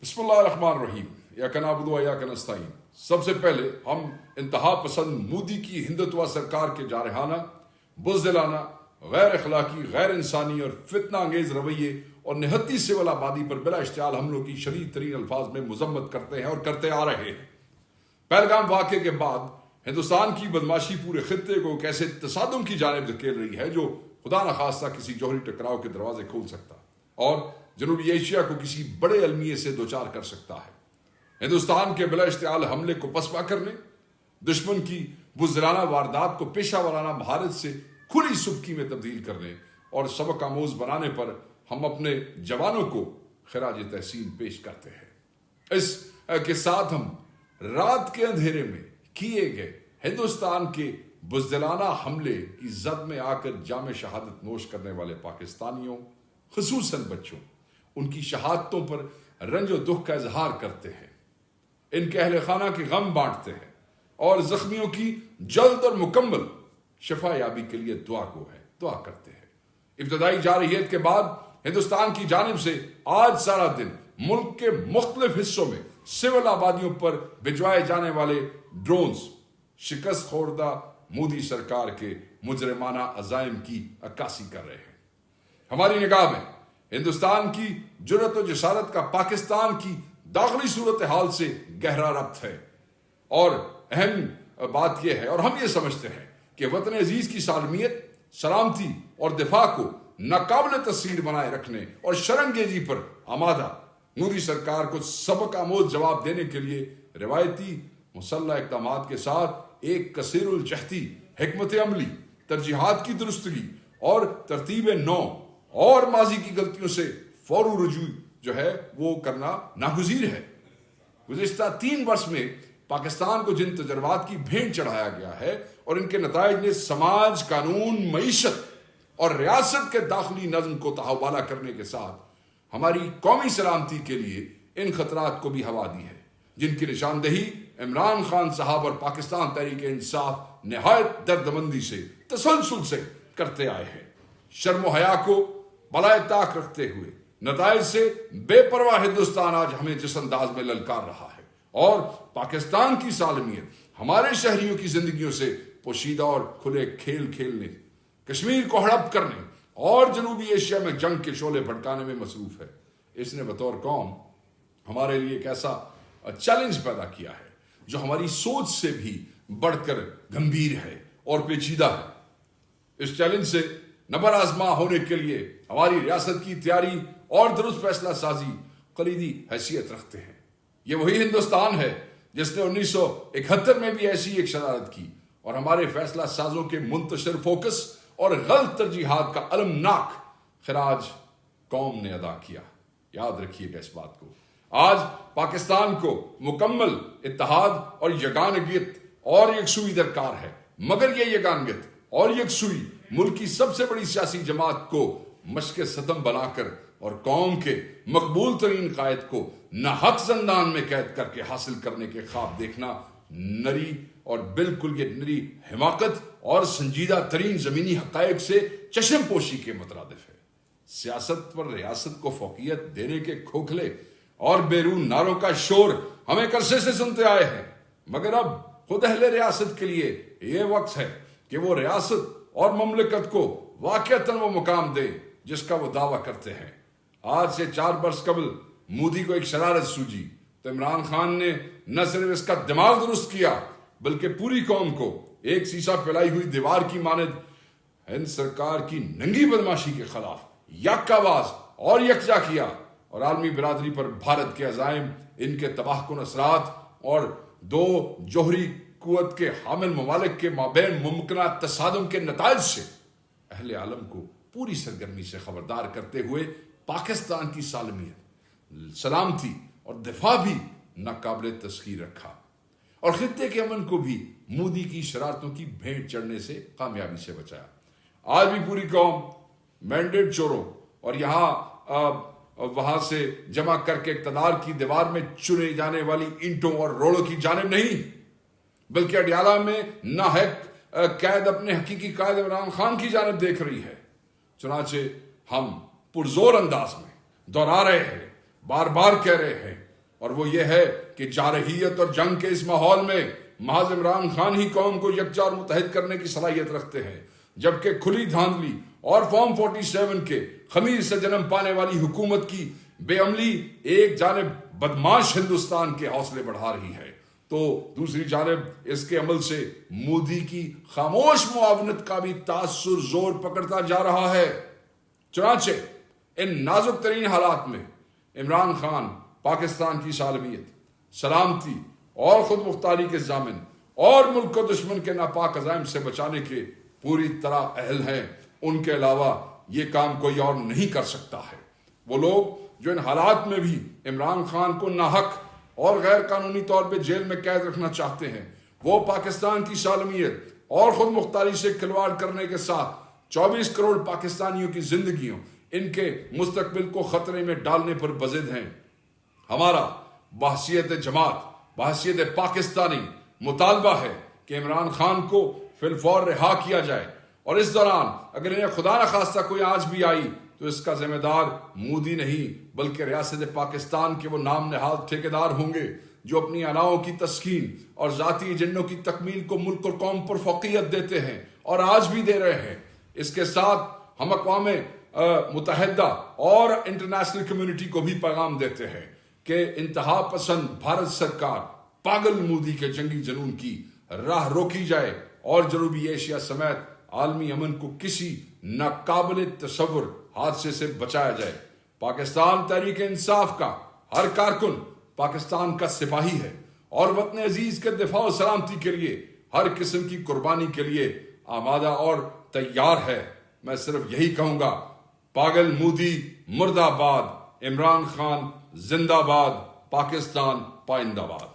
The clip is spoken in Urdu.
بسم اللہ الرحمن الرحیم یاک نعبد و یاک نستعین۔ سب سے پہلے ہم انتہا پسند مودی کی ہندوتوا سرکار کے جارحانہ، بزدلانہ، غیر اخلاقی، غیر انسانی اور فتنہ انگیز رویے اور نہتی سول آبادی پر بلا اشتعال حملوں کی شدید ترین الفاظ میں مذمت کرتے ہیں اور کرتے آ رہے ہیں۔ پہلگام واقعے کے بعد ہندوستان کی بدماشی پورے خطے کو ایک ایسے تصادم کی جانب دھکیل رہی ہے جو خدا نخواستہ کسی جوہری ٹکراؤ کے دروازے کھول سکتا اور جنوبی ایشیا کو کسی بڑے المیے سے دوچار کر سکتا ہے۔ ہندوستان کے بلا اشتعال حملے کو پسپا کرنے، دشمن کی بزدلانہ واردات کو پیشہ ورانہ مہارت سے کھلی سبکی میں تبدیل کرنے اور سبق آموز بنانے پر ہم اپنے جوانوں کو خراج تحسین پیش کرتے ہیں۔ اس کے ساتھ ہم رات کے اندھیرے میں کیے گئے ہندوستان کے بزدلانہ حملے کی زد میں آ کر جام شہادت نوش کرنے والے پاکستانیوں، خصوصاً بچوں، ان کی شہادتوں پر رنج و دکھ کا اظہار کرتے ہیں، ان کے اہل خانہ کے غم بانٹتے ہیں اور زخمیوں کی جلد اور مکمل شفا یابی کے لیے دعا کرتے ہیں۔ ابتدائی جارحیت کے بعد ہندوستان کی جانب سے آج سارا دن ملک کے مختلف حصوں میں سول آبادیوں پر بھجوائے جانے والے ڈرونز شکست خوردہ مودی سرکار کے مجرمانہ عزائم کی عکاسی کر رہے ہیں۔ ہماری نگاہ میں ہندوستان کی جرأت و جسارت کا پاکستان کی داخلی صورتحال سے گہرا ربط ہے، اور اہم بات یہ ہے اور ہم یہ سمجھتے ہیں کہ وطن عزیز کی سالمیت، سلامتی اور دفاع کو ناقابل تسخیر بنائے رکھنے اور شرنگیزی پر آمادہ مودی سرکار کو سبق آموز جواب دینے کے لیے روایتی مسلح اقدامات کے ساتھ ایک کثیر الجہتی حکمت عملی، ترجیحات کی درستگی اور ترتیب نو اور ماضی کی غلطیوں سے فوری رجوع جو ہے وہ کرنا ناگزیر ہے۔ گزشتہ 3 برس میں پاکستان کو جن تجربات کی بھینٹ چڑھایا گیا ہے اور ان کے نتائج نے سماج، قانون، معیشت اور ریاست کے داخلی نظم کو تحوالہ کرنے کے ساتھ ہماری قومی سلامتی کے لیے ان خطرات کو بھی ہوا دی ہے، جن کی نشاندہی عمران خان صاحب اور پاکستان تحریک انصاف نہایت دردمندی سے تسلسل سے کرتے آئے ہیں۔ شرم و حیا کو بالائے طاق رکھتے ہوئے نتائج سے بے پرواہ ہندوستان آج ہمیں جس انداز میں للکار رہا ہے، اور پاکستان کی سالمیت ہمارے شہریوں کی زندگیوں سے پوشیدہ اور کھلے کھیل کھیلنے، کشمیر کو ہڑپ کرنے اور جنوبی ایشیا میں جنگ کے شعلے بھڑکانے میں مصروف ہے۔ اس نے بطور قوم ہمارے لیے ایک ایسا چیلنج پیدا کیا ہے جو ہماری سوچ سے بھی بڑھ کر گمبھیر ہے اور پیچیدہ ہے۔ اس چیلنج سے نبر آزما ہونے کے لیے ہماری ریاست کی تیاری اور درست فیصلہ سازی کلیدی حیثیت رکھتے ہیں۔ یہ وہی ہندوستان ہے جس نے 1971 میں بھی ایسی ایک شرارت کی اور ہمارے فیصلہ سازوں کے منتشر فوکس اور غلط ترجیحات کا المناک خراج قوم نے ادا کیا۔ یاد رکھیے گا اس بات کو۔ آج پاکستان کو مکمل اتحاد اور یگانگیت اور یکسوئی درکار ہے، مگر یہ یگانگیت اور یکسوئی ملک کی سب سے بڑی سیاسی جماعت کو مشق ستم بنا کر اور قوم کے مقبول ترین قائد کو ناحق زندان میں قید کر کے حاصل کرنے کے خواب دیکھنا نری اور بالکل یہ نری حماقت اور سنجیدہ ترین زمینی حقائق سے چشم پوشی کے مترادف ہے۔ سیاست پر ریاست کو فوقیت دینے کے کھوکھلے اور بیرون نعروں کا شور ہم ایک عرصے سے سنتے آئے ہیں، مگر اب خود اہل ریاست کے لیے یہ وقت ہے کہ وہ ریاست اور مملکت کو واقعتاً وہ مقام دے جس کا وہ دعویٰ کرتے ہیں۔ آج سے 4 برس قبل مودی کو ایک شرارت سوجی تو عمران خان نے نہ صرف اس کا دماغ درست کیا بلکہ پوری قوم کو ایک سیسا پھیلائی ہوئی دیوار کی مانند ہند سرکار کی ننگی بدماشی کے خلاف یک آواز اور یکجا کیا، اور عالمی برادری پر بھارت کے عزائم، ان کے تباہ کن اثرات اور 2 جوہری قوت کے حامل ممالک کے مابین ممکنہ تصادم کے نتائج سے اہل عالم کو پوری سرگرمی سے خبردار کرتے ہوئے پاکستان کی سالمیت، سلامتی اور دفاع بھی ناقابل تسخیر رکھا، اور خطے کے امن کو بھی مودی کی شرارتوں کی بھینٹ چڑھنے سے کامیابی سے بچایا۔ آج بھی پوری قوم مینڈیٹ چوروں اور وہاں سے جمع کر کے اقتدار کی دیوار میں چنے جانے والی اینٹوں اور روڑوں کی جانب نہیں، بلکہ اڈیالہ میں ناحق قید اپنے حقیقی قائد عمران خان کی جانب دیکھ رہی ہے۔ چنانچہ ہم پرزور انداز میں دہرا رہے ہیں، بار بار کہہ رہے ہیں اور وہ یہ ہے کہ جارحیت اور جنگ کے اس ماحول میں محض عمران خان ہی قوم کو یکجا اور متحد کرنے کی صلاحیت رکھتے ہیں، جبکہ کھلی دھاندلی اور فارم 47 کے خمیر سے جنم پانے والی حکومت کی بے عملی ایک جانب بدماش ہندوستان کے حوصلے بڑھا رہی ہے، تو دوسری جانب اس کے عمل سے مودی کی خاموش معاونت کا بھی تاثر زور پکڑتا جا رہا ہے۔ چنانچہ ان نازک ترین حالات میں عمران خان پاکستان کی سالمیت، سلامتی اور خود مختاری کے ضامن اور ملک کو دشمن کے ناپاک عزائم سے بچانے کے پوری طرح اہل ہیں۔ ان کے علاوہ یہ کام کوئی اور نہیں کر سکتا ہے۔ وہ لوگ جو ان حالات میں بھی عمران خان کو ناحق اور غیر قانونی طور پہ جیل میں قید رکھنا چاہتے ہیں، وہ پاکستان کی سالمیت اور خود مختاری سے کھلواڑ کرنے کے ساتھ 24 کروڑ پاکستانیوں کی زندگیوں، ان کے مستقبل کو خطرے میں ڈالنے پر بضد ہیں۔ ہمارا بحیثیت جماعت، بحیثیت پاکستانی مطالبہ ہے کہ عمران خان کو فی الفور رہا کیا جائے، اور اس دوران اگر انہیں خدا نخواستہ کوئی آنچ بھی آئی تو اس کا ذمہ دار مودی نہیں بلکہ ریاست پاکستان کے وہ نام نہاد ٹھیکیدار ہوں گے جو اپنی اناؤں کی تسکین اور ذاتی ایجنڈوں کی تکمیل کو ملک اور قوم پر فوقیت دیتے ہیں اور آج بھی دے رہے ہیں۔ اس کے ساتھ ہم اقوام متحدہ اور انٹرنیشنل کمیونٹی کو بھی پیغام دیتے ہیں کہ انتہا پسند بھارت سرکار پاگل مودی کے جنگی جنون کی راہ روکی جائے اور جنوبی ایشیا سمیت عالمی امن کو کسی ناقابل تصور حادثے سے بچایا جائے۔ پاکستان تحریک انصاف کا ہر کارکن پاکستان کا سپاہی ہے اور وطن عزیز کے دفاع و سلامتی کے لیے ہر قسم کی قربانی کے لیے آمادہ اور تیار ہے۔ میں صرف یہی کہوں گا، پاگل مودی مرد آباد، عمران خان زندہ باد، پاکستان پائندہ باد۔